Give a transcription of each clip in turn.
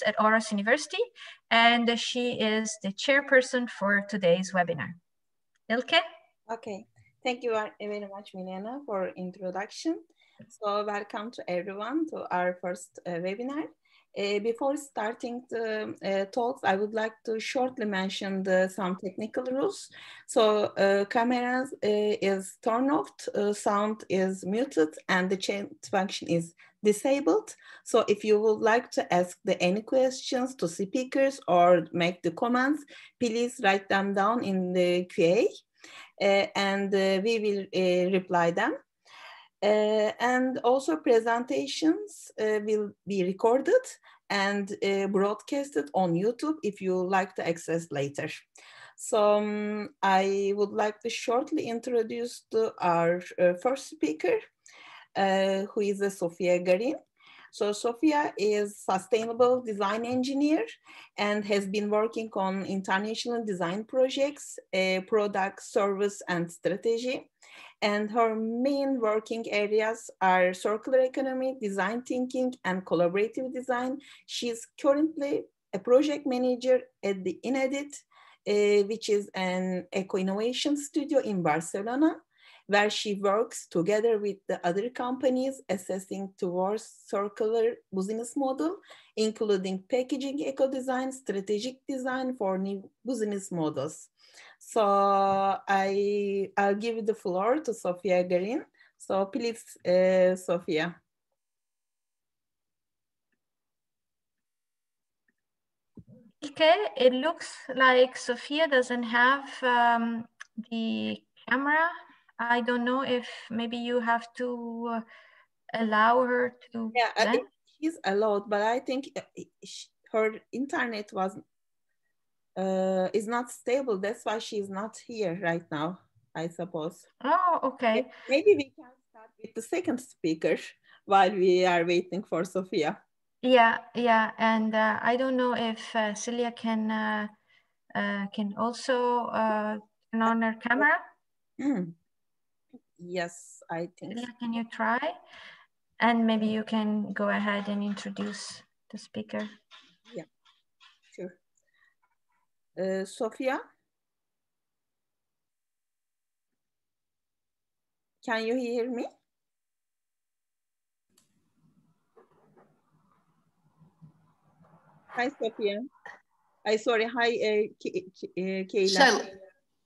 at Aarhus University, and she is the chairperson for today's webinar. Ilke? Okay, thank you very much, Milena, for introduction. So welcome to everyone to our first webinar. Before starting the talks, I would like to shortly mention some technical rules. So camera is turned off, sound is muted, and the chat function is disabled. So if you would like to ask any questions to speakers or make the comments, please write them down in the QA. And we will reply them. And also presentations will be recorded and broadcasted on YouTube if you like to access later. So I would like to shortly introduce our first speaker, who is Sofía Garin. So Sofía is sustainable design engineer and has been working on international design projects, product, service, and strategy. And her main working areas are circular economy, design thinking, and collaborative design. She's currently a project manager at the Inedit, which is an eco-innovation studio in Barcelona, where she works together with the other companies assessing towards circular business model, including packaging eco-design, strategic design for new business models. So I'll give the floor to Sofía Garin. So please, Sofía. Okay, it looks like Sofía doesn't have the camera. I don't know if maybe you have to allow her to. Yeah, she's allowed, but I think her internet is not stable. That's why she's not here right now, I suppose. Oh, okay. Maybe we can start with the second speaker while we are waiting for Sofía. Yeah, and I don't know if Celia can also turn on her camera. Yes, I think Celia, can you try? And maybe you can go ahead and introduce the speaker. Yeah, sure. Sofía, can you hear me? Hi, Sofía. Sorry, hi, Cheila.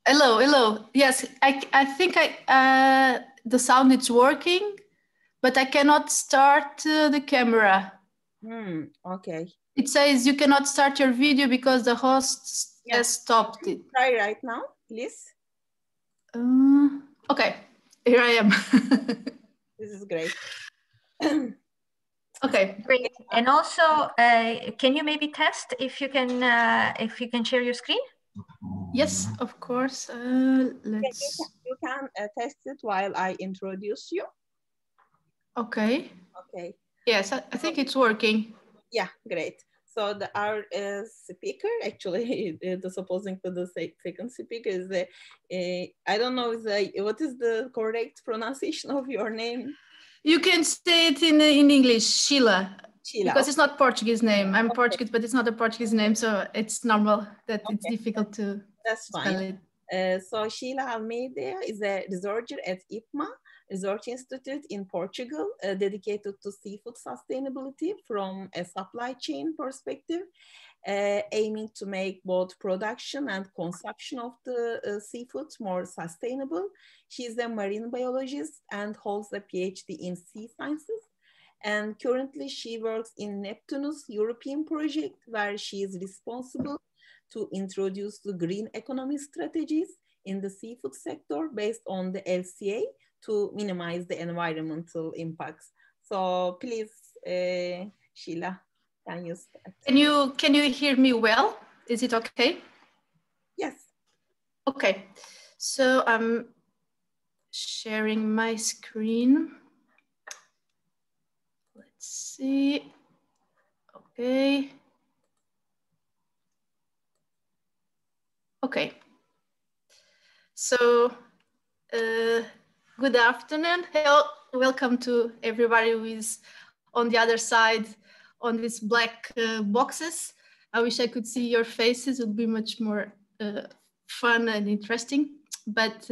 Hello. Yes, I think the sound is working, but I cannot start the camera. Okay. It says you cannot start your video because the host has stopped it. Try right now, please. Okay, here I am. This is great. Okay, great. And also, can you maybe test if you can share your screen? Yes, of course. Let's. You can test it while I introduce you. Okay. Okay. Yes, I think it's working. Yeah, great. So our speaker, actually, the supposing to the second speaker is I don't know what is the correct pronunciation of your name? You can say it in English, Cheila. Cheila. Because it's not Portuguese name. I'm Portuguese, but it's not a Portuguese name, so it's normal that it's difficult to spell it. So Cheila Almeida is a researcher at IPMA Research Institute in Portugal, dedicated to seafood sustainability from a supply chain perspective, aiming to make both production and consumption of the seafood more sustainable. She's a marine biologist and holds a PhD in sea sciences. And currently she works in Neptunus European project, where she is responsible to introduce the green economy strategies in the seafood sector based on the LCA to minimize the environmental impacts. So please, Cheila, can you start? Can you hear me well? Is it okay? Yes. Okay, so I'm sharing my screen. Let's see. Okay. Okay. So, good afternoon. Hello, welcome to everybody who is on the other side on these black boxes. I wish I could see your faces. It would be much more fun and interesting. But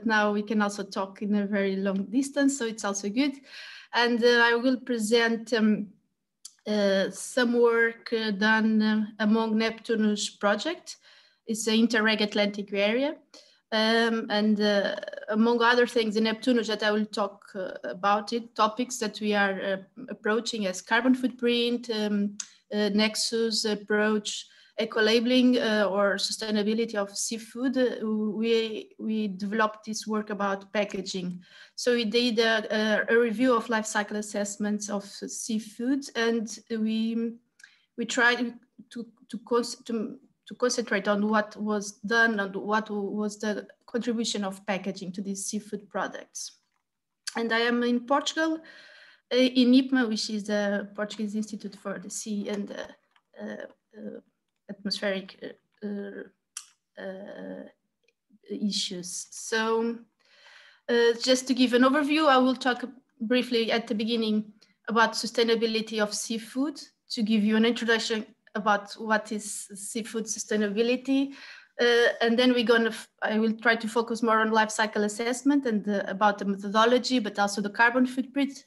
now we can also talk in a very long distance, so it's also good. And I will present some work done among Neptunus project. It's an Interreg Atlantic area. And among other things in Neptunus that I will talk about it, topics that we are approaching as carbon footprint, nexus approach, eco-labeling or sustainability of seafood. We developed this work about packaging. So we did a review of life cycle assessments of seafood, and we tried to concentrate on what was done and what was the contribution of packaging to these seafood products. And I am in Portugal, in IPMA, which is the Portuguese Institute for the Sea and Atmospheric issues. So just to give an overview, I will talk briefly at the beginning about sustainability of seafood, to give you an introduction about what is seafood sustainability. And then I will try to focus more on life cycle assessment and about the methodology, but also the carbon footprint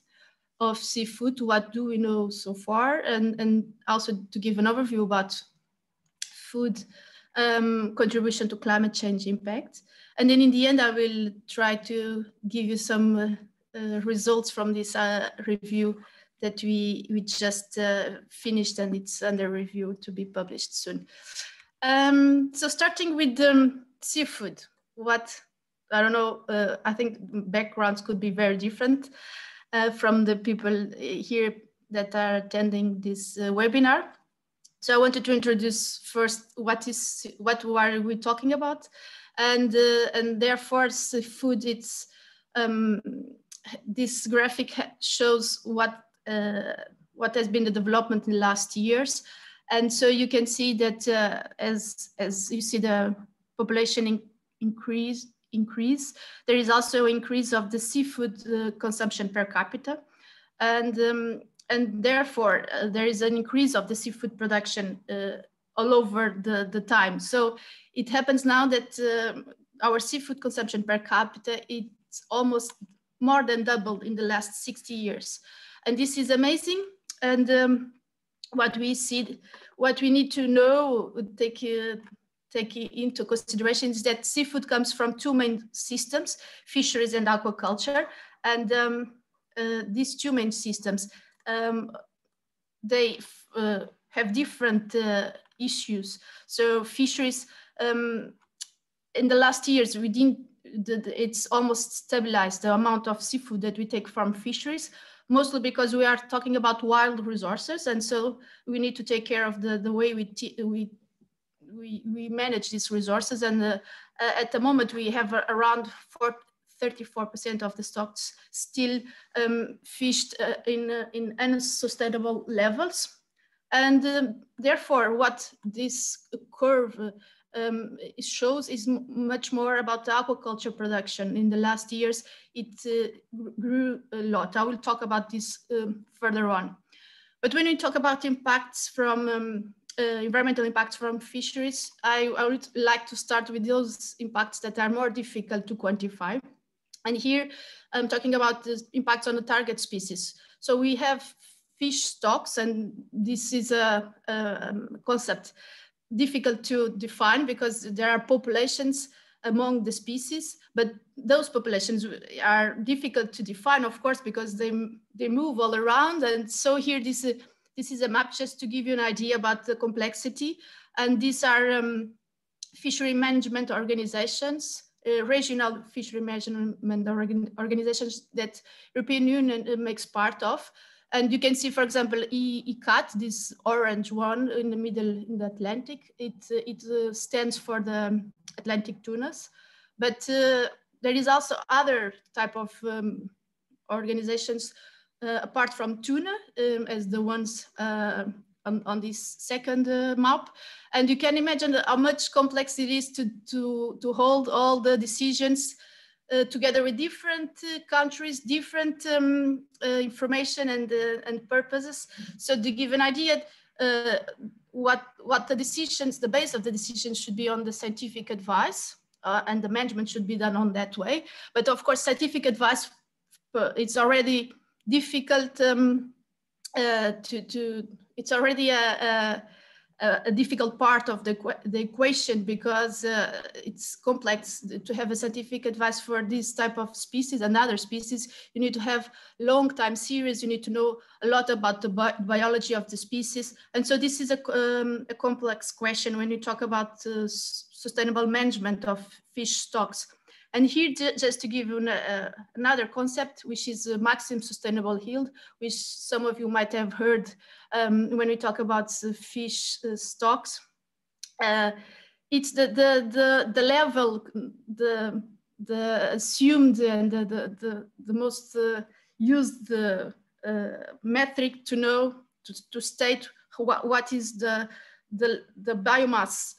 of seafood. What do we know so far? And also to give an overview about food contribution to climate change impact. And then in the end, I will try to give you some results from this review that we just finished, and it's under review to be published soon. So starting with seafood, I don't know, I think backgrounds could be very different from the people here that are attending this webinar. So I wanted to introduce first what are we talking about, and therefore seafood. It's this graphic shows what has been the development in the last years, and so you can see that as you see the population increase, there is also increase of the seafood consumption per capita, and therefore there is an increase of the seafood production all over the time. So it happens now that our seafood consumption per capita, it's almost more than doubled in the last 60 years. And this is amazing. And what we need to know, take into consideration, is that seafood comes from two main systems, fisheries and aquaculture. And these two main systems, they have different issues. So fisheries, in the last years, it's almost stabilized the amount of seafood that we take from fisheries, mostly because we are talking about wild resources, and so we need to take care of the way we manage these resources. And at the moment, we have around 34% of the stocks still fished in unsustainable levels. And therefore, what this curve shows is much more about the aquaculture production. In the last years, it grew a lot. I will talk about this further on. But when we talk about impacts from environmental impacts from fisheries, I would like to start with those impacts that are more difficult to quantify. And here I'm talking about the impacts on the target species. So we have fish stocks, and this is a concept difficult to define because there are populations among the species, but those populations are difficult to define, of course, because they move all around. And so here, this is a map just to give you an idea about the complexity. And these are fishery management organizations, regional fishery management organizations that European Union makes part of. And you can see, for example, ICAT, this orange one in the middle in the Atlantic, it stands for the Atlantic tunas. But there is also other type of organizations apart from tuna, as the ones on this second map. And you can imagine how much complex it is to hold all the decisions together with different countries, different information and purposes. So to give an idea, what the decisions, the base of the decision should be on the scientific advice, and the management should be done on that way. But of course, scientific advice, it's already difficult it's already a difficult part of the equation, because it's complex to have a scientific advice for this type of species and other species. You need to have long time series. You need to know a lot about the biology of the species. And so this is a complex question when you talk about sustainable management of fish stocks. And here, just to give you another concept, which is maximum sustainable yield, which some of you might have heard when we talk about fish stocks. It's the level, the assumed and the most used metric to know, to state what is the biomass,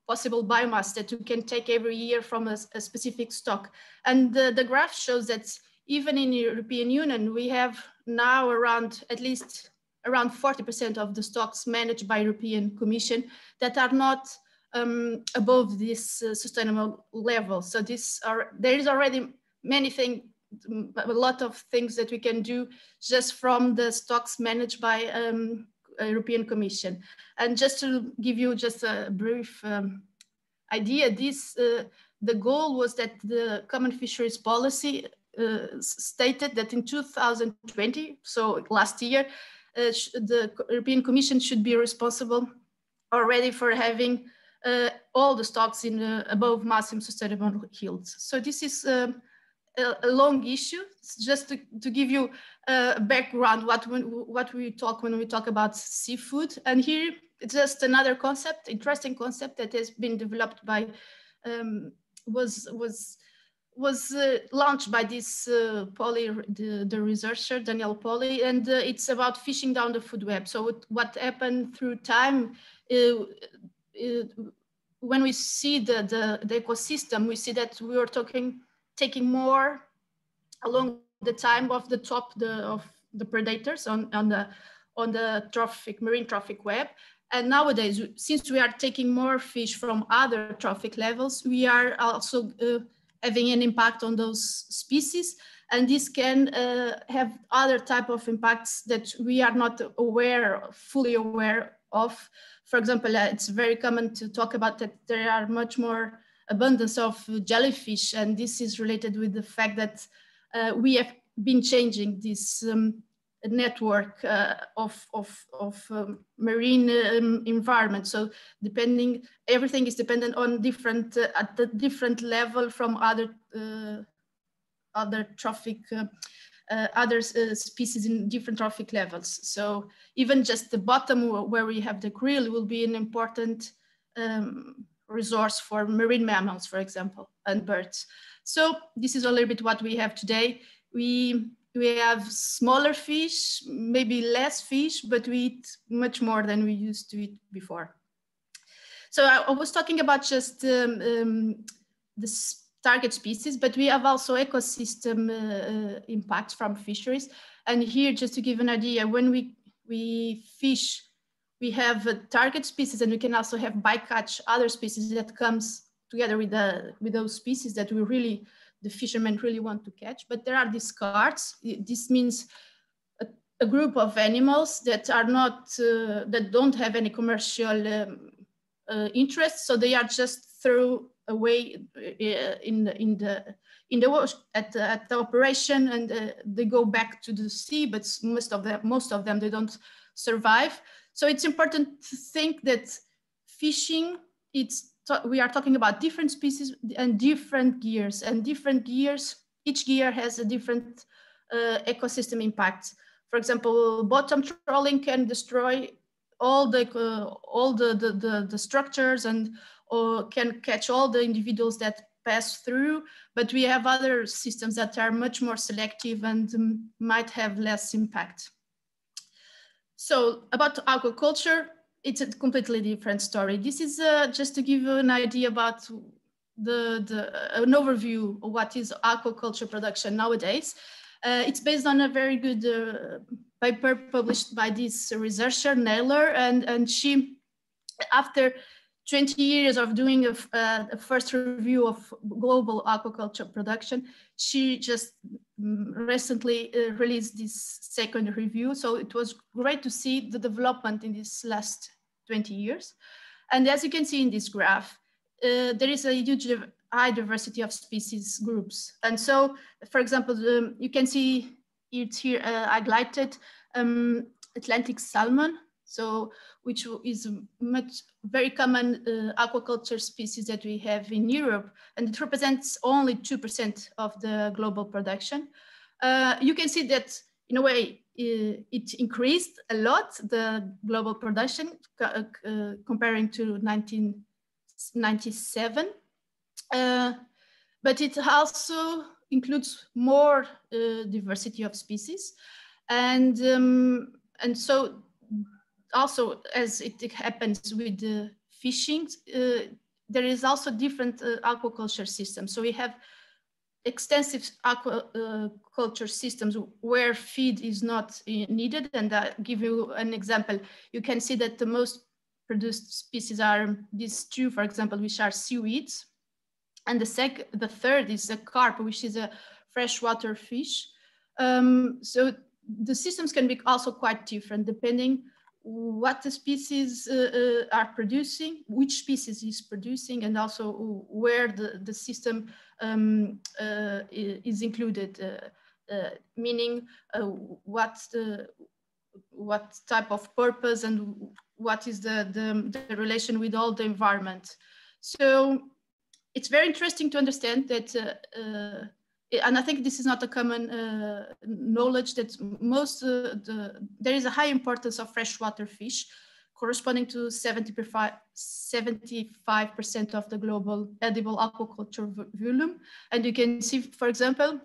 possible biomass that you can take every year from a specific stock. And the graph shows that even in the European Union, we have now at least around 40% of the stocks managed by European Commission that are not above this sustainable level. So there is already a lot of things that we can do just from the stocks managed by European Commission. And just to give you just a brief idea, the goal was that the Common Fisheries Policy stated that in 2020, so last year, the European Commission should be responsible already for having all the stocks in above maximum sustainable yields. So this is a long issue. Just to give you a background, what we talk when we talk about seafood. And here it's just another concept, interesting concept that has been developed by, was launched by this Polly, the researcher, Daniel Polly, and it's about fishing down the food web. So what happened through time, when we see the ecosystem, we see that we are taking more along the time of the top of the predators on the marine trophic web. And nowadays, since we are taking more fish from other trophic levels, we are also having an impact on those species. And this can have other type of impacts that we are not fully aware of. For example, it's very common to talk about that there are much more abundance of jellyfish. And this is related with the fact that we have been changing this network of marine environment. So everything is dependent on different, at the different level from other trophic, other species in different trophic levels. So even just the bottom where we have the krill will be an important resource for marine mammals, for example, and birds. So this is a little bit what we have today. We have smaller fish, maybe less fish, but we eat much more than we used to eat before. So I was talking about just the target species, but we have also ecosystem impacts from fisheries. And here, just to give an idea, when we fish, we have target species, and we can also have bycatch, other species that comes together with those species that the fishermen really want to catch. But there are discards. This means a group of animals that are not, that don't have any commercial interest. So they are just thrown away in the wash at the operation, and they go back to the sea. But most of them they don't survive. So it's important to think that fishing, we are talking about different species and different gears, each gear has a different ecosystem impact. For example, bottom trawling can destroy all the structures and can catch all the individuals that pass through, but we have other systems that are much more selective and might have less impact. So about aquaculture, it's a completely different story. This is just to give you an idea about an overview of what is aquaculture production nowadays. It's based on a very good paper published by this researcher, Naylor, and she, after 20 years of doing a first review of global aquaculture production, she just recently released this second review. So it was great to see the development in these last 20 years. And as you can see in this graph, there is a huge high diversity of species groups. And so, for example, you can see it here highlighted Atlantic salmon, so which is very common aquaculture species that we have in Europe, and it represents only 2% of the global production. You can see that in a way it increased a lot, the global production comparing to 1997, but it also includes more diversity of species, and so also, as it happens with the fishing, there is also different aquaculture systems. So we have extensive aquaculture systems where feed is not needed. And I'll give you an example. You can see that the most produced species are these two, for example, which are seaweeds. And the third is a carp, which is a freshwater fish. So the systems can be also quite different depending what the species are producing, which species is producing, and also where the system is included, meaning what type of purpose and what is the relation with all the environment. So it's very interesting to understand that, and I think this is not a common knowledge, that there is a high importance of freshwater fish, corresponding to 75% of the global edible aquaculture volume. And you can see, for example,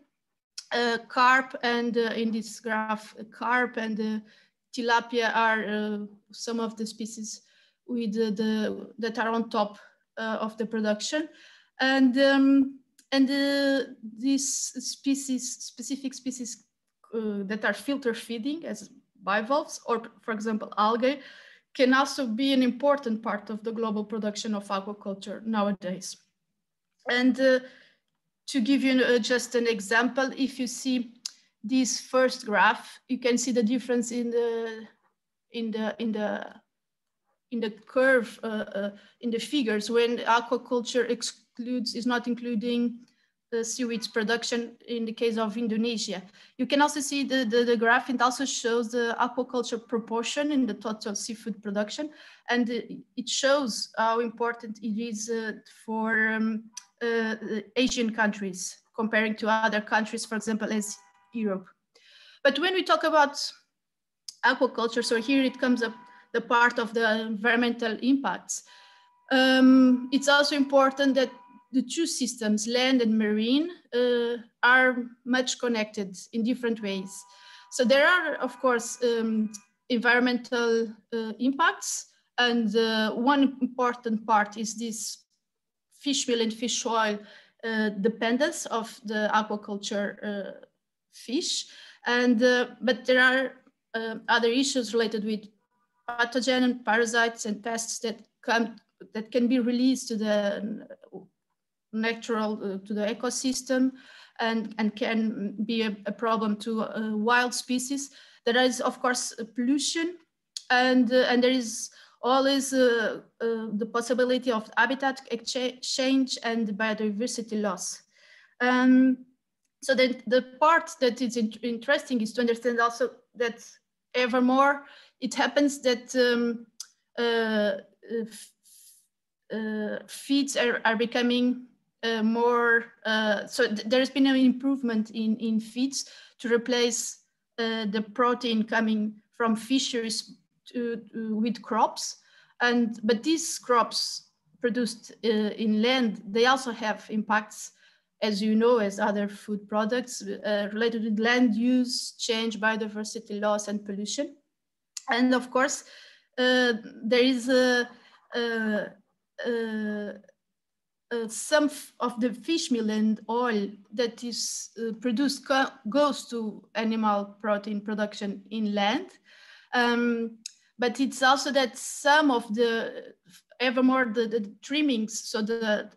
carp, and in this graph, carp and tilapia are some of the species with that are on top of the production. And these specific species that are filter feeding as bivalves, or for example, algae, can also be an important part of the global production of aquaculture nowadays. And to give you just an example, if you see this first graph, you can see the difference in the curve, in the figures, when aquaculture is not including the seaweeds production in the case of Indonesia. You can also see the graph. It also shows the aquaculture proportion in the total seafood production, and it shows how important it is for Asian countries comparing to other countries, for example, as Europe. But when we talk about aquaculture, so here it comes up the part of the environmental impacts. It's also important that the two systems, land and marine, are much connected in different ways. So there are, of course, environmental impacts, and one important part is this fish meal and fish oil dependence of the aquaculture fish. And but there are other issues related with pathogen and parasites and pests that can be released to the natural to the ecosystem, and can be a problem to wild species. There is, of course, pollution, and there is always the possibility of habitat exchange and biodiversity loss. So the part that is interesting is to understand also that ever more it happens that feeds are becoming more, so there's been an improvement in feeds to replace the protein coming from fisheries with crops. But these crops produced in land, they also have impacts, as you know, as other food products related with land use, change, biodiversity loss, and pollution. And of course, there is some of the fish meal and oil that is produced goes to animal protein production inland. But it's also that some of the the trimmings, so the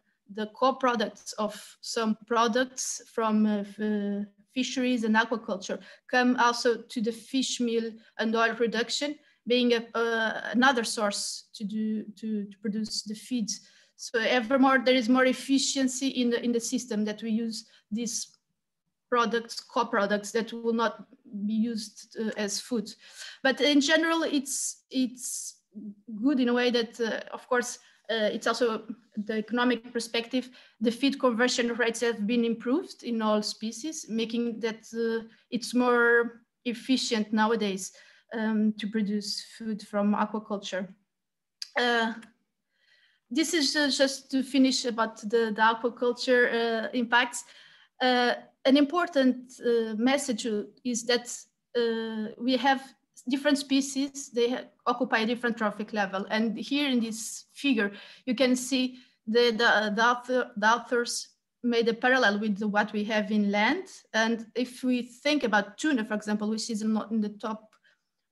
co-products of some products from fisheries and aquaculture come also to the fish meal and oil production, being another source to produce the feeds. So evermore there is more efficiency in the system that we use these products, co-products that will not be used as food. But in general, it's good in a way that, of course, it's also the economic perspective. The feed conversion rates have been improved in all species, making that it's more efficient nowadays to produce food from aquaculture. This is just to finish about the aquaculture impacts. An important message is that we have different species, they occupy a different trophic level. And here in this figure, you can see the authors made a parallel with what we have in land. And if we think about tuna, for example, which is not in the top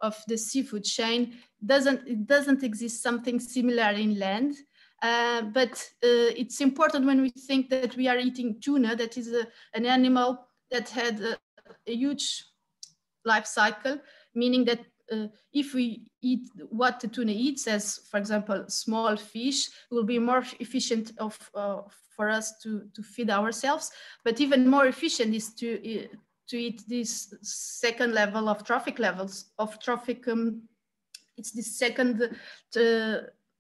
of the seafood chain, it doesn't exist something similar in land. But it's important when we think that we are eating tuna, that is an animal that had a huge life cycle, meaning that if we eat what the tuna eats, as for example, small fish, it will be more efficient for us to feed ourselves. But even more efficient is to eat this second level of trophic levels of trophic. It's the second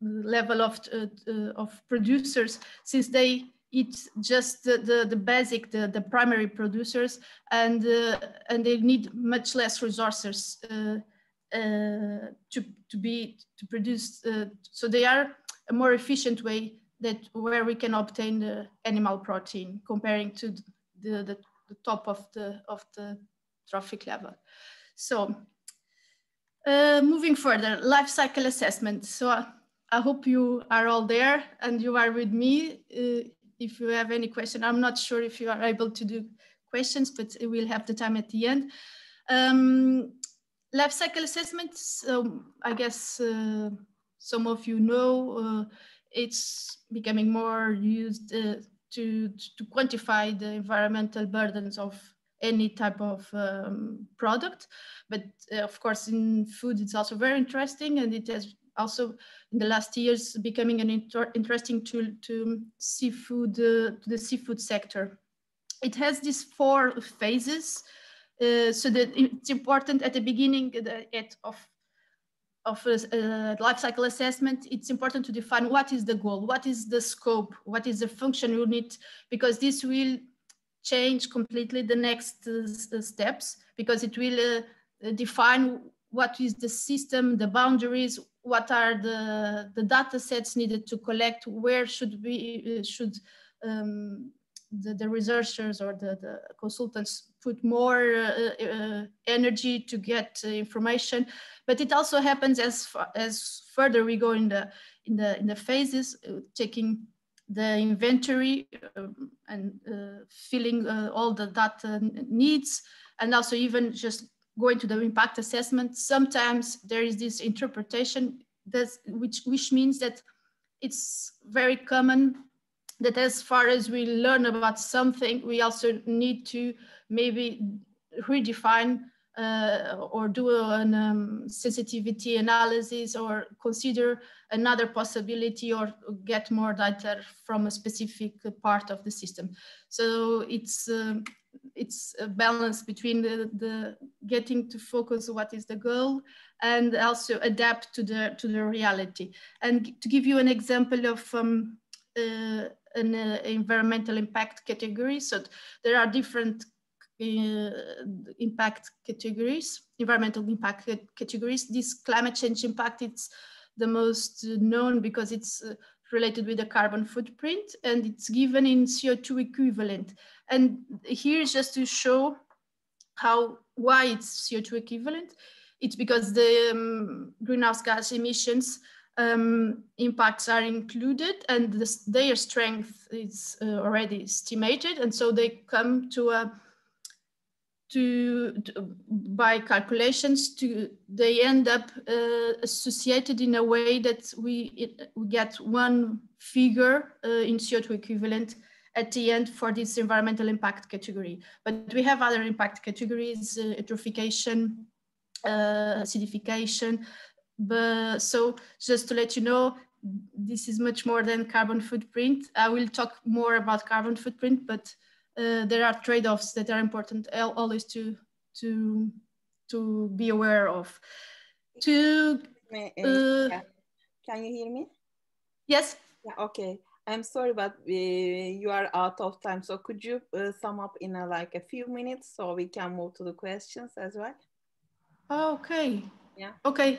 level of producers, since they eat just the basic, the primary producers, and they need much less resources to produce. So they are a more efficient way where we can obtain the animal protein, comparing to the top of the trophic level. So moving further, life cycle assessment. So I hope you are all there and you are with me. If you have any question, I'm not sure if you are able to do questions, but we'll have the time at the end. Life cycle assessments, I guess some of you know, it's becoming more used to quantify the environmental burdens of any type of product. But of course, in food, it's also very interesting, and it has also in the last years becoming an interesting tool to seafood, the seafood sector. It has these 4 phases, so that it's important at the beginning of life cycle assessment. It's important to define what is the goal, what is the scope, what is the function unit, because this will change completely the next steps, because it will define what is the system, the boundaries, what are the data sets needed to collect, where should the researchers or the consultants put more energy to get information. But it also happens as further we go in the phases, taking the inventory and filling all the data needs, and also even just going to the impact assessment. Sometimes there is this interpretation which means that it's very common that as far as we learn about something, we also need to maybe redefine or do a sensitivity analysis, or consider another possibility, or get more data from a specific part of the system. So it's a balance between the getting to focus what is the goal, and also adapt to the reality. And to give you an example of an environmental impact category, so there are different impact categories, environmental impact categories. This climate change impact, it's the most known because it's related with the carbon footprint, and it's given in CO2 equivalent. And here is just to show why it's CO2 equivalent. It's because the greenhouse gas emissions impacts are included, and their strength is already estimated, and so they come to by calculations they end up associated in a way that we get one figure in CO2 equivalent at the end for this environmental impact category. But we have other impact categories, eutrophication, acidification. But so just to let you know, this is much more than carbon footprint. I will talk more about carbon footprint, but there are trade-offs that are important always to be aware of. Yeah. Can you hear me? Yes. Yeah, okay. I'm sorry, but you are out of time. So could you sum up in like a few minutes so we can move to the questions as well? Okay. Yeah. Okay.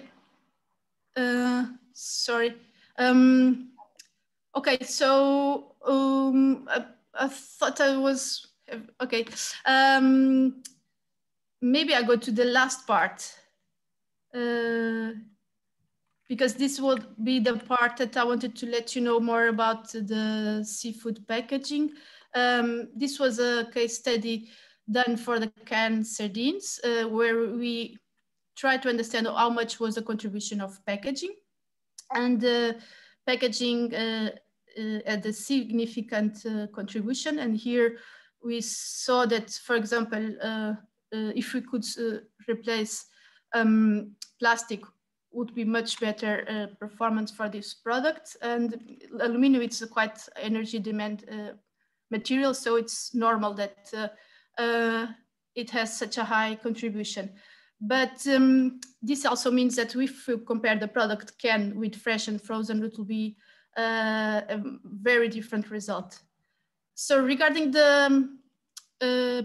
Sorry. Okay, so I thought I was okay. Maybe I go to the last part because this will be the part that I wanted to let you know more about the seafood packaging. This was a case study done for the canned sardines where we tried to understand how much was the contribution of packaging, and packaging had a significant contribution. And here we saw that, for example, if we could replace plastic, would be much better performance for this product. And aluminum, it's a quite energy demand material, so it's normal that it has such a high contribution. But this also means that if we compare the product can with fresh and frozen, it will be a very different result. So regarding the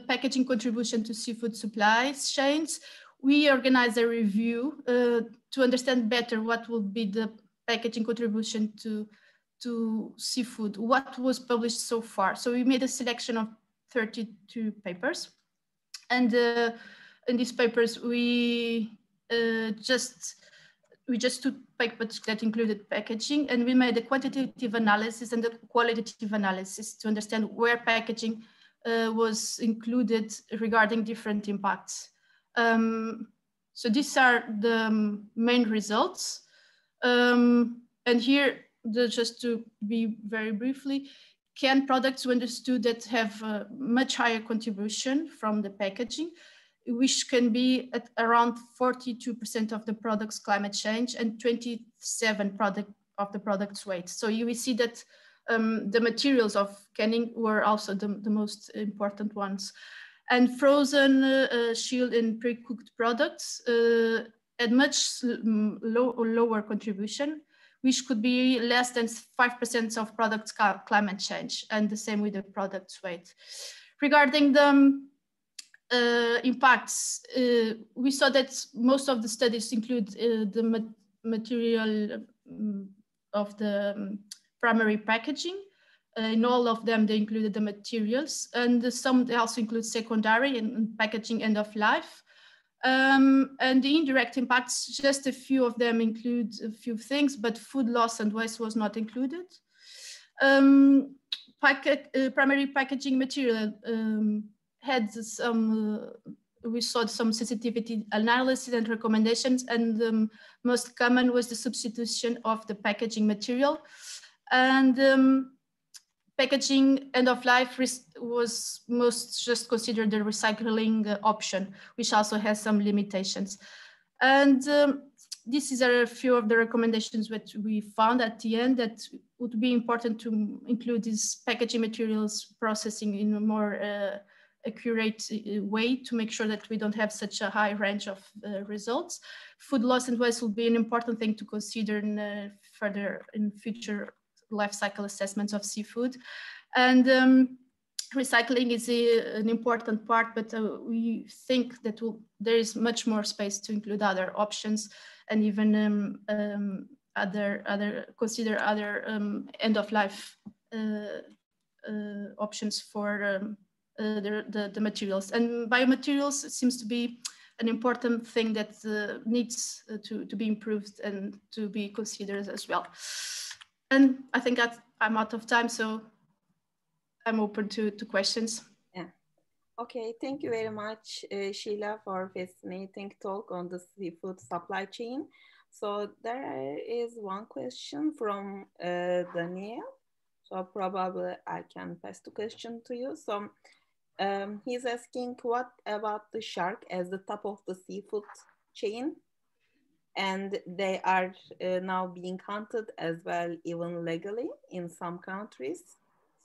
packaging contribution to seafood supply chains, we organized a review to understand better what will be the packaging contribution to seafood, what was published so far. So we made a selection of 32 papers, and in these papers, we just took papers that included packaging, and we made a quantitative analysis and a qualitative analysis to understand where packaging was included regarding different impacts. So these are the main results. And here, just to be very briefly, canned products were understood that have a much higher contribution from the packaging, which can be at around 42% of the product's climate change and 27% of the product's weight. So you will see that the materials of canning were also the most important ones. And frozen, chilled and pre-cooked products had much lower contribution, which could be less than 5% of products' climate change, and the same with the product's weight. Regarding the impacts, we saw that most of the studies include the material of the primary packaging. In all of them, they included the materials, and some they also include secondary and packaging end of life. And the indirect impacts, just a few of them include a few things, but food loss and waste was not included. Primary packaging material had some, we saw some sensitivity analysis and recommendations, and the most common was the substitution of the packaging material. And packaging end of life was most just considered the recycling option, which also has some limitations. And these are a few of the recommendations that we found at the end that would be important to include these packaging materials processing in a more accurate way to make sure that we don't have such a high range of results. Food loss and waste will be an important thing to consider in, further in future life cycle assessments of seafood. And recycling is an important part, but we think that there is much more space to include other options, and even consider other end of life options for the materials. And biomaterials seems to be an important thing that needs to be improved and to be considered as well. And I think I'm out of time, so I'm open to questions. Yeah. Okay, thank you very much, Cheila, for fascinating talk on the seafood supply chain. So there is one question from Daniel. So probably I can pass the question to you. So he's asking, what about the shark as the top of the seafood chain? And they are now being hunted as well, even legally in some countries.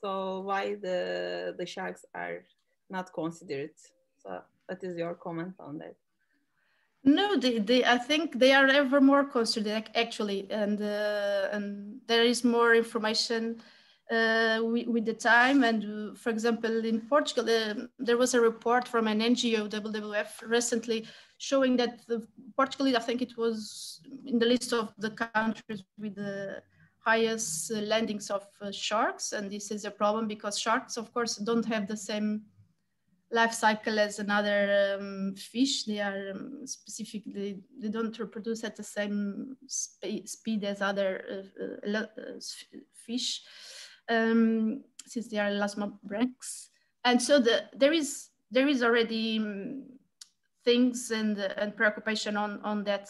So why the sharks are not considered? So what is your comment on that? No, I think they are ever more considered actually, and there is more information with the time. And for example, in Portugal, there was a report from an NGO, WWF, recently showing that Portugal, I think it was in the list of the countries with the highest landings of sharks. And this is a problem because sharks, of course, don't have the same life cycle as another fish. They are specifically, they don't reproduce at the same speed as other fish, since they are elasmobranchs. And so there is already things and preoccupation on that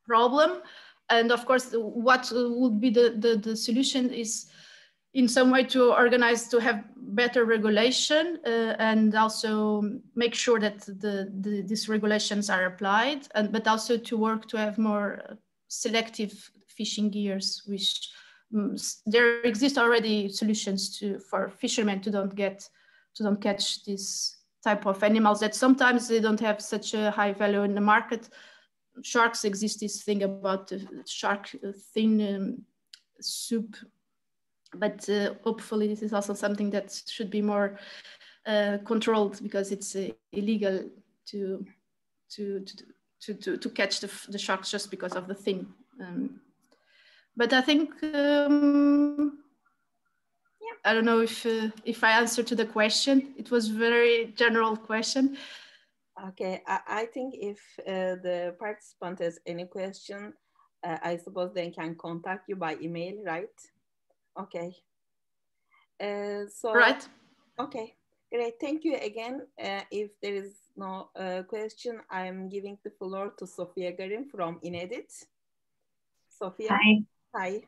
problem. And of course, what would be the solution is in some way to organize, to have better regulation and also make sure that these regulations are applied, but also to work to have more selective fishing gears, which there exist already solutions for fishermen to don't catch this type of animals that sometimes they don't have such a high value in the market. Sharks exist this thing about shark thin soup, but hopefully this is also something that should be more controlled, because it's illegal to catch the sharks just because of the thin. But I think I don't know if I answered to the question. It was a very general question. Okay, I think if the participant has any question, I suppose they can contact you by email, right? Okay. So right. Okay, great. Thank you again. If there is no question, I'm giving the floor to Sofía Garin from Inedit. Sofía. Hi. Hi.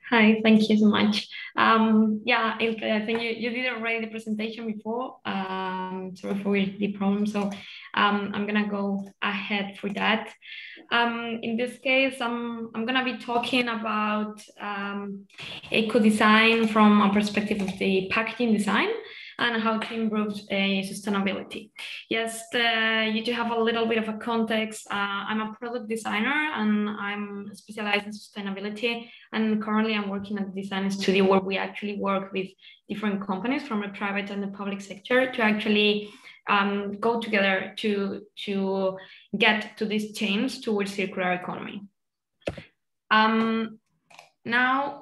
Hi, thank you so much. Yeah, Ilke, I think you did already the presentation before. Sorry for the problem. So I'm gonna go ahead for that. In this case, I'm gonna be talking about eco-design from a perspective of the packaging design and how to improve sustainability. Yes, you do have a little bit of a context. I'm a product designer and I'm specialized in sustainability. And currently I'm working at the design studio where we actually work with different companies from the private and the public sector to actually go together to get to this change towards circular economy. Now,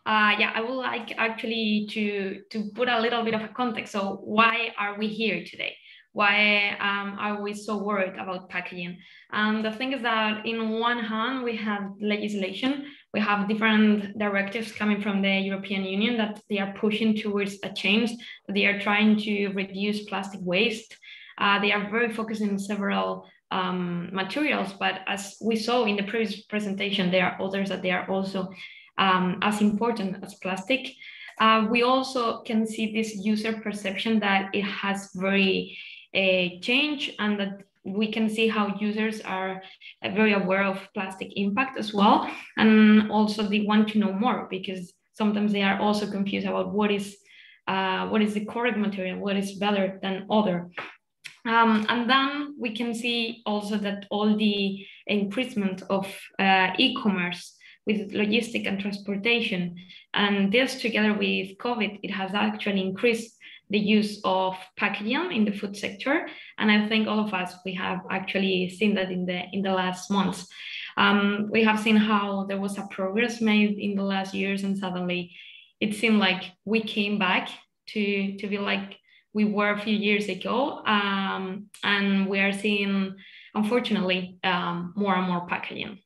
yeah, I would like actually to put a little bit of a context. So why are we here today? Why are we so worried about packaging? And the thing is that in one hand, we have legislation, we have different directives coming from the European Union that they are pushing towards a change, that they are trying to reduce plastic waste. They are very focused on several materials, but as we saw in the previous presentation, there are others that they are also as important as plastic. We also can see this user perception that it has very changed, and that we can see how users are very aware of plastic impact as well. And also they want to know more, because sometimes they are also confused about what is the correct material, what is better than other. And then we can see also that all the increasement of e-commerce with logistic and transportation, and this together with COVID, it has actually increased the use of packaging in the food sector. And I think all of us, we have actually seen that in the last months. We have seen how there was a progress made in the last years, and suddenly it seemed like we came back to be like we were a few years ago, and we are seeing, unfortunately, more and more packaging.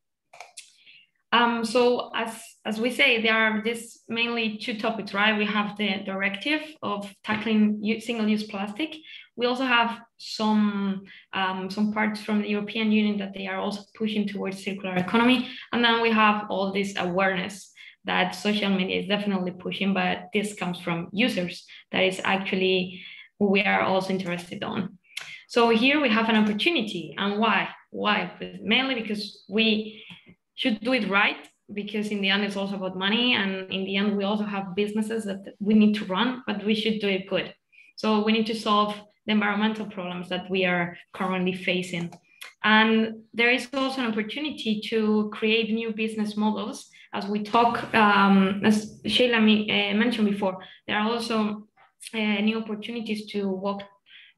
So as we say, there are this mainly two topics, right? We have the directive of tackling single-use plastic. We also have some parts from the European Union that they are also pushing towards circular economy. And then we have all this awareness that social media is definitely pushing, but this comes from users. That is actually who we are also interested on. So here we have an opportunity. And why? Why? Mainly because we should do it right, because in the end it's also about money, and in the end we also have businesses that we need to run, but we should do it good. So we need to solve the environmental problems that we are currently facing. And there is also an opportunity to create new business models. As we talk, as Cheila mentioned before, there are also new opportunities to walk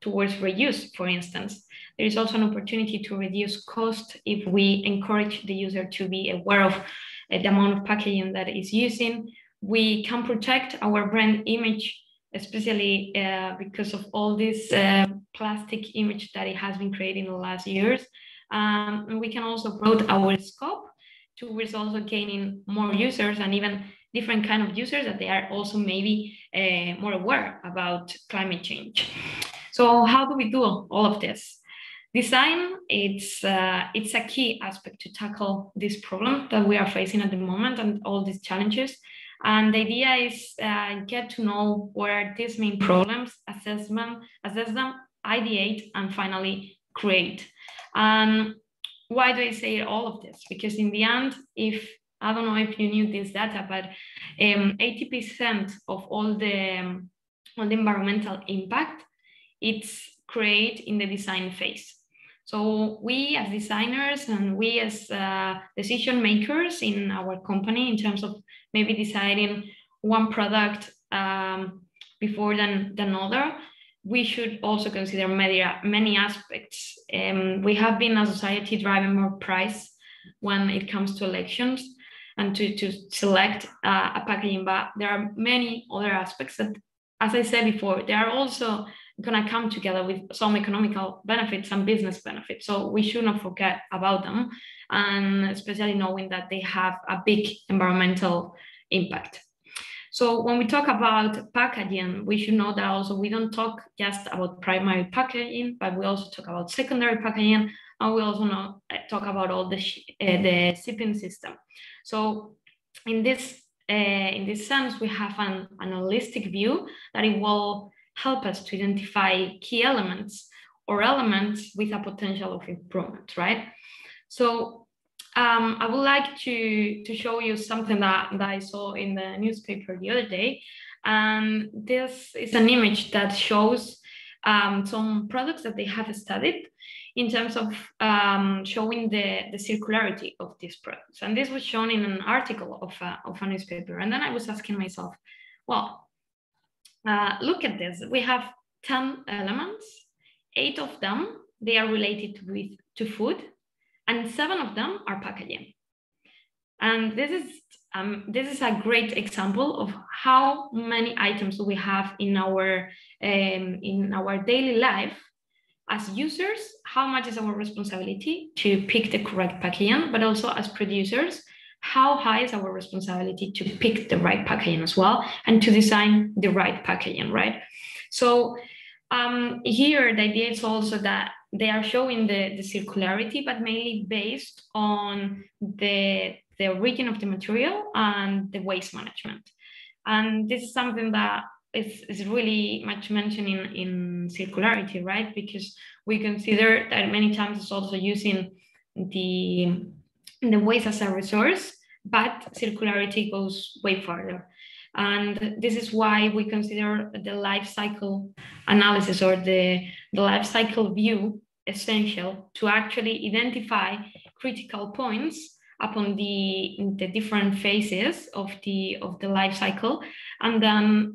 towards reuse, for instance. There is also an opportunity to reduce cost if we encourage the user to be aware of the amount of packaging that is using. We can protect our brand image, especially because of all this plastic image that it has been created in the last years. And we can also broaden our scope towards also gaining more users, and even different kind of users that they are also maybe more aware about climate change. So how do we do all of this? Design, it's a key aspect to tackle this problem that we are facing at the moment and all these challenges. And the idea is get to know what are these main problems, assess them, ideate, and finally create. And why do I say all of this? Because in the end, I don't know if you knew this data, but 80% of all the environmental impact, it's created in the design phase. So we as designers and we as decision makers in our company, in terms of maybe deciding one product before than another, we should also consider many aspects. We have been a society driving more price when it comes to elections and to select a packaging, but there are many other aspects that, as I said before, they are also going to come together with some economical benefits and business benefits. So we should not forget about them, and especially knowing that they have a big environmental impact. So when we talk about packaging, we should know that also we don't talk just about primary packaging, but we also talk about secondary packaging, and we also talk about all the shipping system. So in this sense, we have an holistic view that it will help us to identify key elements or elements with a potential of improvement, right? So I would like to show you something that I saw in the newspaper the other day. And this is an image that shows some products that they have studied in terms of showing the circularity of these products. And this was shown in an article of a newspaper. And then I was asking myself, well, look at this. We have 10 elements. 8 of them, they are related to food, and 7 of them are packaging. And this is a great example of how many items we have in our daily life as users. How much is our responsibility to pick the correct packaging, but also as producers, how high is our responsibility to pick the right packaging as well, and to design the right packaging, right? So here the idea is also that they are showing the circularity, but mainly based on the origin of the material and the waste management. And this is something that is really much mentioned in circularity, right? Because we consider that many times it's also using the waste as a resource, but circularity goes way further. And this is why we consider the life cycle analysis or the life cycle view essential to actually identify critical points upon the different phases of the life cycle, and then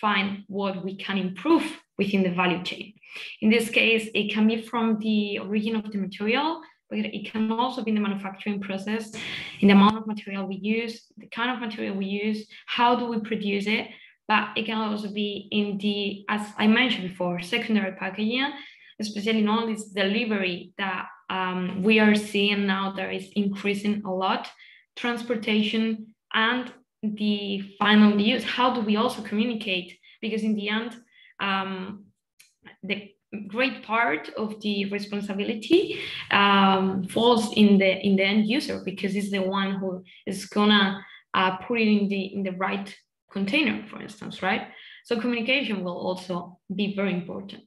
find what we can improve within the value chain. In this case, it can be from the origin of the material, but it can also be in the manufacturing process, in the amount of material we use, the kind of material we use, how do we produce it, but it can also be in the, as I mentioned before, secondary packaging, especially in all this delivery that we are seeing now that is increasing a lot, transportation, and the final use. How do we also communicate? Because in the end, the great part of the responsibility falls in the end user, because it's the one who is gonna put it in the right container, for instance, right? So communication will also be very important.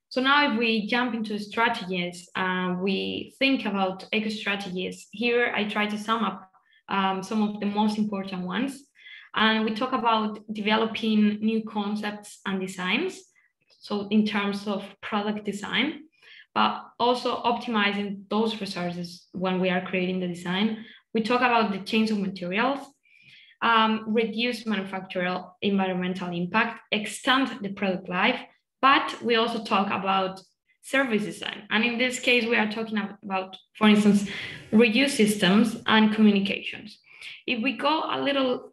So now if we jump into strategies, we think about eco strategies. Here I try to sum up some of the most important ones. And we talk about developing new concepts and designs. So in terms of product design, but also optimizing those resources when we are creating the design. We talk about the change of materials, reduce manufacturing environmental impact, extend the product life, but we also talk about service design. And in this case, we are talking about, for instance, reuse systems and communications. If we go a little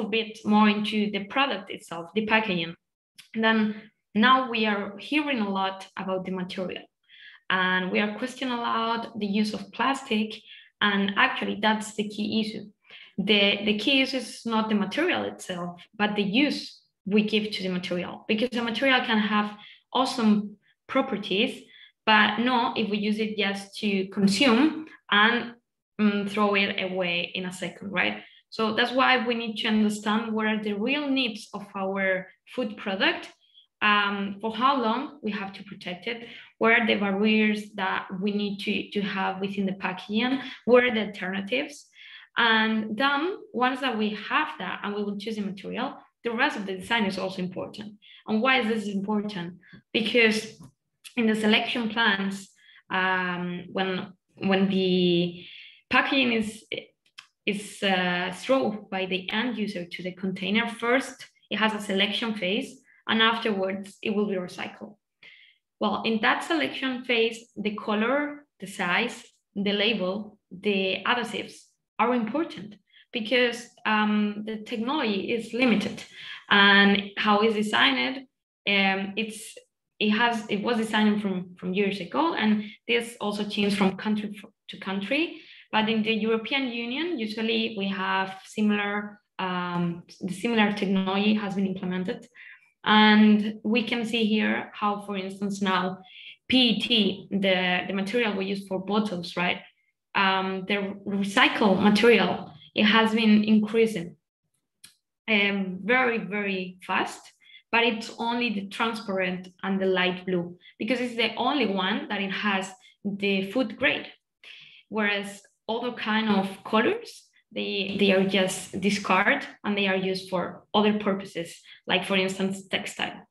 bit more into the product itself, the packaging, then now we are hearing a lot about the material, and we are questioning a lot the use of plastic. And actually, that's the key issue. The key issue is not the material itself, but the use we give to the material, because the material can have awesome properties, but no, if we use it just to consume and throw it away in a second, right? So that's why we need to understand what are the real needs of our food product, for how long we have to protect it, what are the barriers that we need to have within the packaging, what are the alternatives. And then once that we have that and we will choose the material, the rest of the design is also important. And why is this important? Because in the selection plans, when the packaging is thrown by the end user to the container, first it has a selection phase, and afterwards it will be recycled. Well, in that selection phase, the color, the size, the label, the adhesives are important, because the technology is limited, and how it's designed, it was designed from years ago, and this also changed from country to country. But in the European Union, usually we have similar technology has been implemented. And we can see here how, for instance, now PET, the material we use for bottles, right? The recycled material, it has been increasing very, very fast, but it's only the transparent and the light blue, because it's the only one that it has the food grade. Whereas other kind of colors, they are just discarded and they are used for other purposes, like for instance, textile.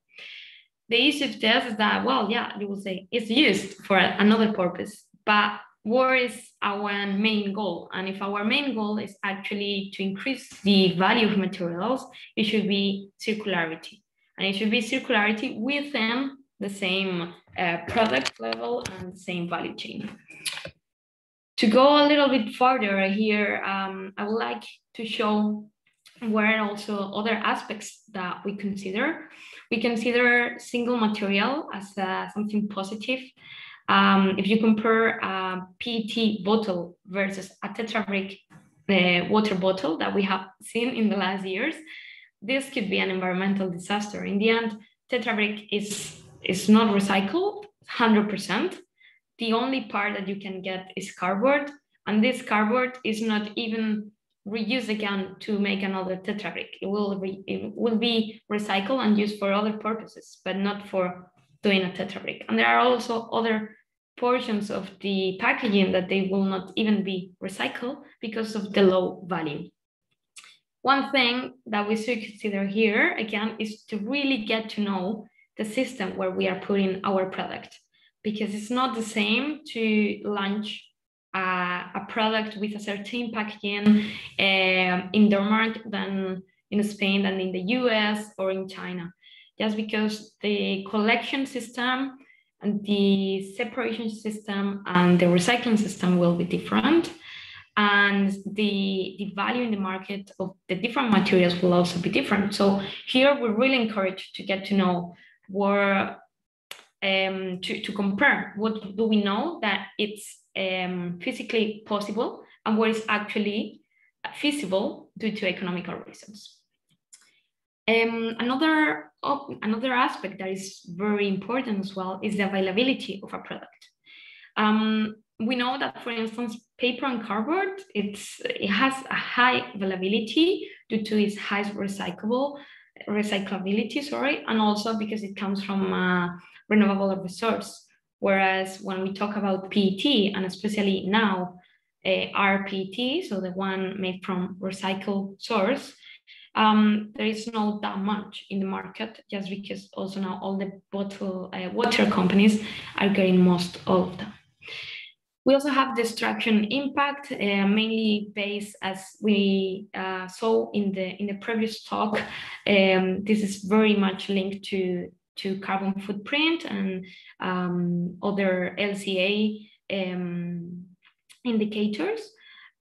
The issue of this is that, well, yeah, you will say it's used for another purpose, but what is our main goal? And if our main goal is actually to increase the value of materials, it should be circularity. And it should be circularity within the same product level and the same value chain. To go a little bit further here, I would like to show what are also other aspects that we consider. We consider single material as something positive. If you compare a PET bottle versus a Tetra Brick water bottle that we have seen in the last years, this could be an environmental disaster. In the end, Tetra Brick is not recycled 100%. The only part that you can get is cardboard, and this cardboard is not even reused again to make another Tetra Brick. It will be recycled and used for other purposes, but not for doing a Tetra Brick. And there are also other portions of the packaging that they will not even be recycled because of the low value. One thing that we should consider here, again, is to really get to know the system where we are putting our product, because it's not the same to launch a product with a certain packaging in Denmark than in Spain, than in the US or in China, just because the collection system and the separation system and the recycling system will be different. and the value in the market of the different materials will also be different. So here we're really encouraged to get to know where, to compare what do we know that it's physically possible and what is actually feasible due to economical reasons. Another aspect that is very important as well is the availability of a product. We know that, for instance, paper and cardboard, it has a high availability due to its high recyclability, and also because it comes from a renewable resource. Whereas when we talk about PET, and especially now rPET, so the one made from recycled source, there is not that much in the market, just because also now all the water companies are getting most of them. We also have destruction impact, mainly based, as we saw in the previous talk. This is very much linked to carbon footprint and other LCA indicators.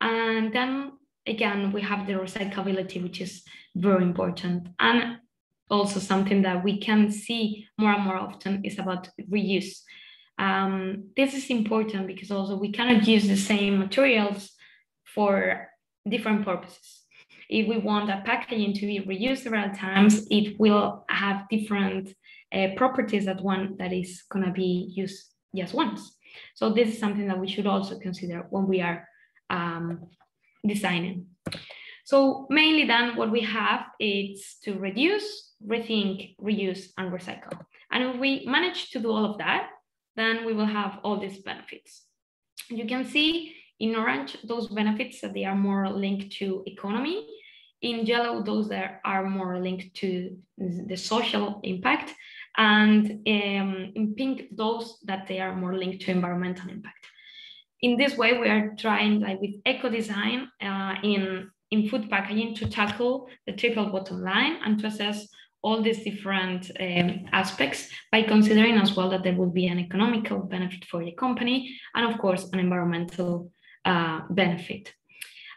And then again, we have the recyclability, which is very important. And also something that we can see more and more often is about reuse. This is important because also we cannot use the same materials for different purposes. If we want a packaging to be reused several times, it will have different properties than one that is going to be used just once. So this is something that we should also consider when we are designing. So mainly then what we have is to reduce, rethink, reuse, and recycle. And if we manage to do all of that, then we will have all these benefits. You can see in orange those benefits that they are more linked to economy. In yellow, those that are more linked to the social impact. And in pink, those that they are more linked to environmental impact. In this way, we are trying, like with eco-design in food packaging, to tackle the triple bottom line and to assess all these different aspects by considering as well that there will be an economical benefit for the company and of course an environmental benefit.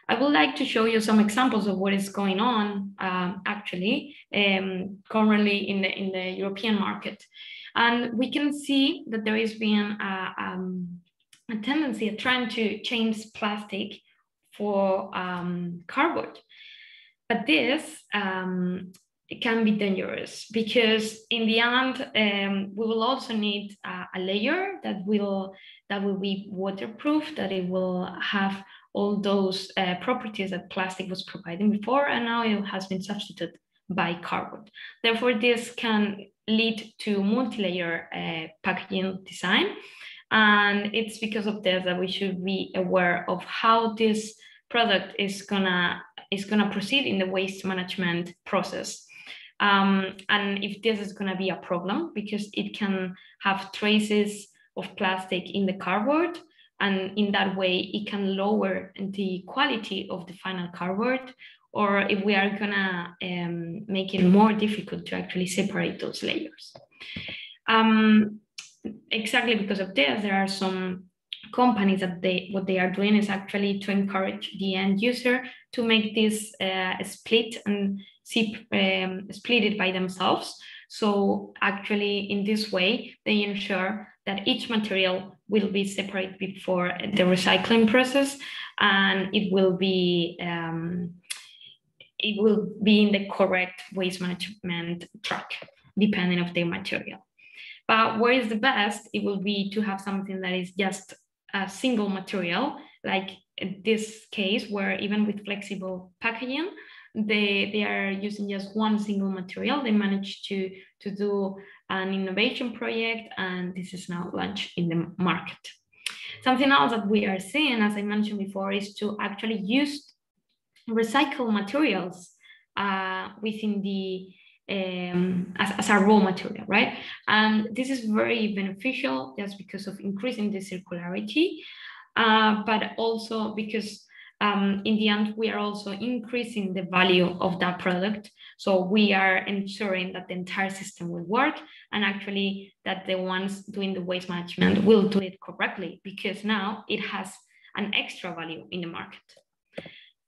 I would like to show you some examples of what is going on actually currently in the European market. And we can see that there has been a tendency, a trend to change plastic for cardboard. But this it can be dangerous because in the end we will also need a layer that will be waterproof, that it will have all those properties that plastic was providing before, and now it has been substituted by cardboard. Therefore, this can lead to multi-layer packaging design, and it's because of this that we should be aware of how this product is gonna proceed in the waste management process. And if this is going to be a problem, because it can have traces of plastic in the cardboard, and in that way it can lower the quality of the final cardboard, or if we are going to make it more difficult to actually separate those layers. Exactly because of this, there are some companies that what they are doing is actually to encourage the end user to make this split and split it by themselves. So actually in this way, they ensure that each material will be separated before the recycling process, and it will be in the correct waste management track, depending on the material. But where is the best? It will be to have something that is just a single material, like in this case, where even with flexible packaging, they are using just one single material. They managed to do an innovation project, and this is now launched in the market. Something else that we are seeing, as I mentioned before, is to actually use recycled materials within the as a raw material, right? And this is very beneficial just because of increasing the circularity, but also because in the end, we are also increasing the value of that product. So we are ensuring that the entire system will work, and actually that the ones doing the waste management will do it correctly, because now it has an extra value in the market.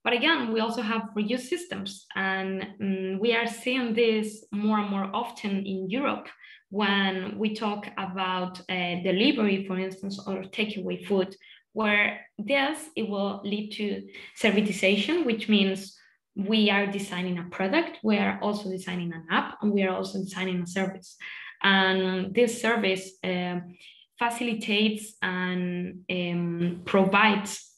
But again, we also have reuse systems, and we are seeing this more and more often in Europe when we talk about delivery, for instance, or takeaway food, where it will lead to servitization, which means we are designing a product, we are also designing an app, and we are also designing a service. And this service facilitates and provides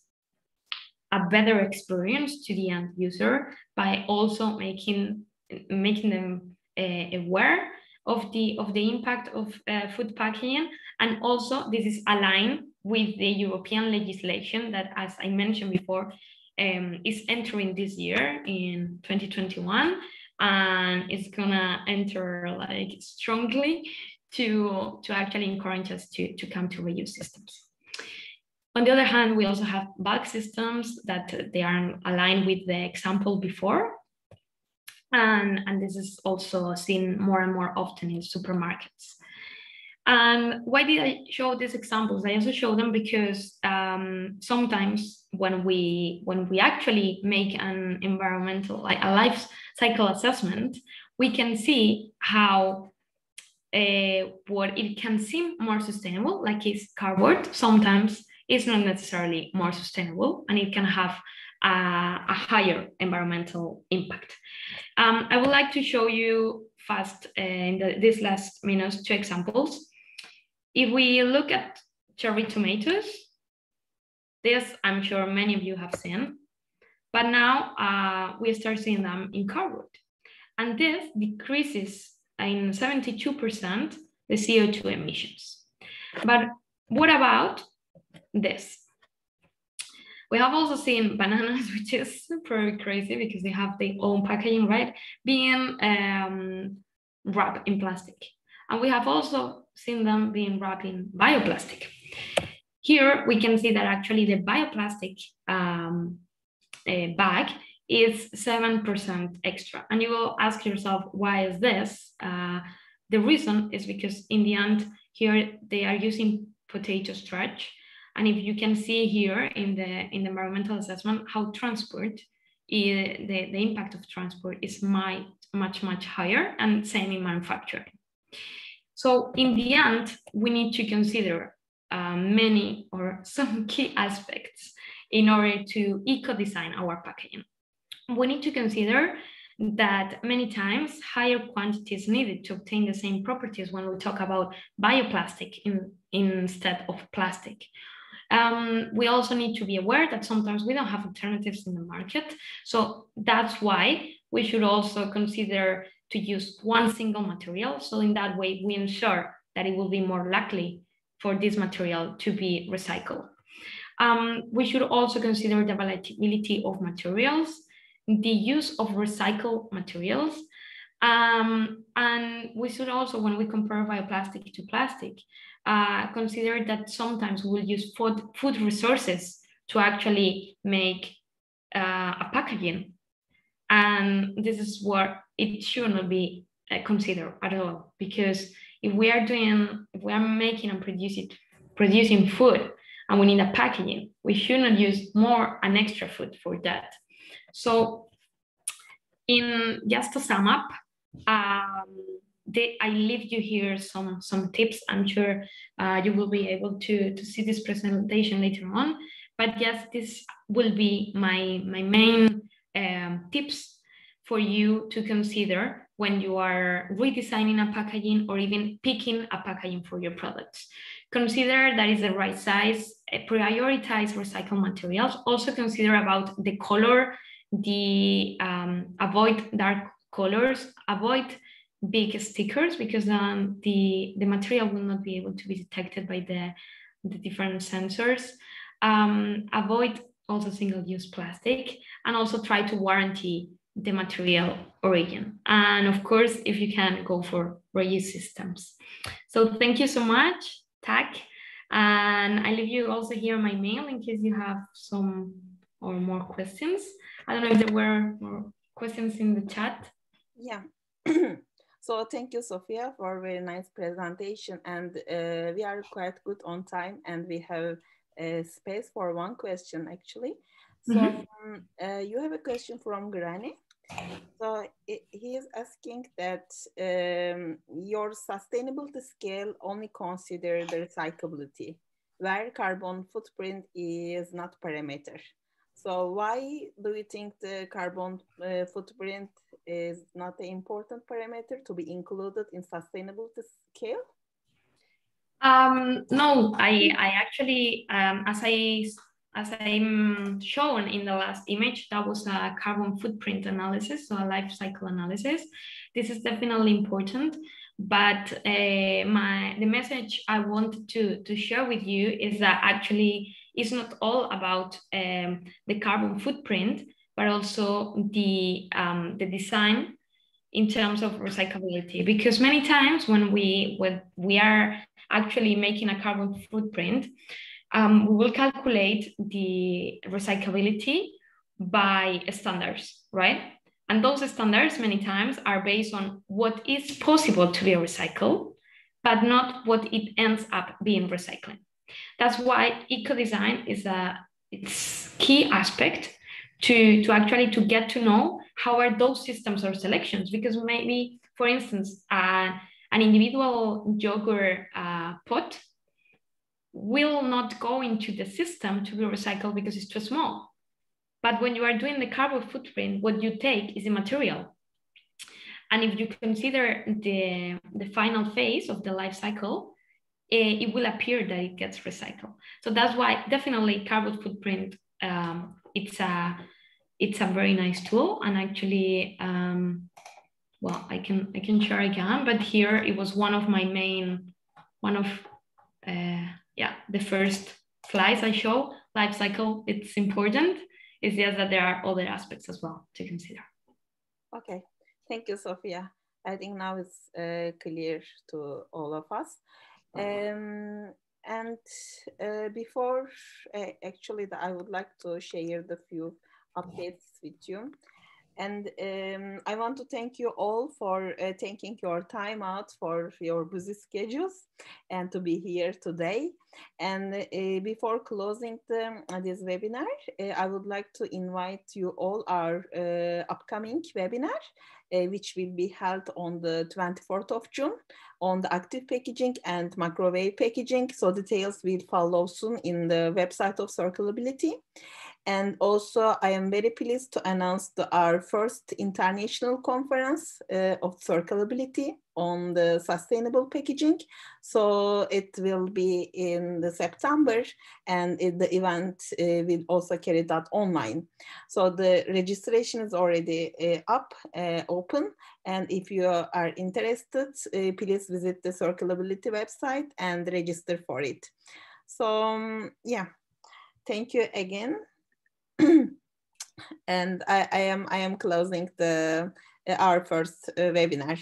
a better experience to the end user by also making them aware of the impact of food packaging. And also this is aligned with the European legislation that, as I mentioned before, is entering this year in 2021, and it's gonna enter like strongly to actually encourage us to come to reuse systems. On the other hand, we also have bulk systems that they are aligned with the example before. And this is also seen more and more often in supermarkets. And why did I show these examples? I also show them because sometimes when we actually make an environmental, like a life cycle assessment, we can see how what it can seem more sustainable, like it's cardboard, sometimes it's not necessarily more sustainable, and it can have a higher environmental impact. I would like to show you fast in these last minutes 2 examples. If we look at cherry tomatoes, this I'm sure many of you have seen, but now we start seeing them in cardboard. And this decreases in 72% the CO2 emissions. But what about this? We have also seen bananas, which is very crazy because they have their own packaging, right? Being wrapped in plastic. And we have also seen them being wrapped in bioplastic. Here we can see that actually the bioplastic bag is 7% extra. And you will ask yourself, why is this? The reason is because in the end, here they are using potato starch. And if you can see here in the environmental assessment, how transport, the impact of transport is much higher, and same in manufacturing. So in the end, we need to consider many or some key aspects in order to eco-design our packaging. We need to consider that many times higher quantities needed to obtain the same properties when we talk about bioplastic instead of plastic. We also need to be aware that sometimes we don't have alternatives in the market. So that's why we should also consider to use one single material. So in that way, we ensure that it will be more likely for this material to be recycled. We should also consider the availability of materials, the use of recycled materials. And we should also, when we compare bioplastic to plastic, consider that sometimes we'll use food resources to actually make a packaging. And this is where it should not be considered at all, because if we are making and producing food and we need a packaging, we should not use an extra food for that. So just to sum up, I leave you here some tips. I'm sure you will be able to see this presentation later on, but yes, this will be my main tips for you to consider when you are redesigning a packaging or even picking a packaging for your products. Consider that is the right size, prioritize recycled materials, also consider about the color, avoid dark colors, avoid big stickers, because the material will not be able to be detected by the different sensors. Avoid also single-use plastic, and also try to warranty the material origin. And of course, if you can, go for reuse systems. So thank you so much, Tak. And I leave you also here my mail in case you have some or more questions. I don't know if there were more questions in the chat. Yeah. So thank you, Sofía, for a very nice presentation. And we are quite good on time, and we have space for one question actually. So you have a question from Granny. So he is asking that your sustainability scale only consider the recyclability, where carbon footprint is not parameter. So why do you think the carbon footprint is not an important parameter to be included in sustainability scale? No, I actually, as I'm shown in the last image, that was a carbon footprint analysis, so a life cycle analysis. This is definitely important, but the message I wanted to share with you is that actually it's not all about the carbon footprint, but also the design in terms of recyclability. Because many times when we are actually making a carbon footprint, we will calculate the recyclability by standards, right? And those standards many times are based on what is possible to be recycled, but not what it ends up being recycling. That's why eco-design is its key aspect to actually to get to know how are those systems or selections, because maybe, for instance, an individual yogurt pot will not go into the system to be recycled because it's too small. But when you are doing the carbon footprint, what you take is a material. And if you consider the final phase of the life cycle, it will appear that it gets recycled. So that's why definitely carbon footprint, it's a very nice tool. And actually, well, I can share again, but here it was one of my main, the first slides I show. Life cycle, it's important. It's just that there are other aspects as well to consider. Okay, thank you, Sofía. I think now it's clear to all of us. Before actually, I would like to share the few updates with you. And I want to thank you all for taking your time out for your busy schedules and to be here today. And before closing this webinar, I would like to invite you all our upcoming webinar, which will be held on the 24th of June on the active packaging and microwave packaging. So details will follow soon in the website of Circulability. And also, I am very pleased to announce our first international conference of Circulability on the sustainable packaging. So it will be in the September, and the event will also carry that online. So the registration is already up, open. And if you are interested, please visit the Circulability website and register for it. So yeah, thank you again. And I am closing our first webinar.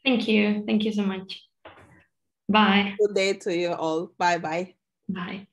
Thank you so much. Bye. Good day to you all. Bye bye. Bye.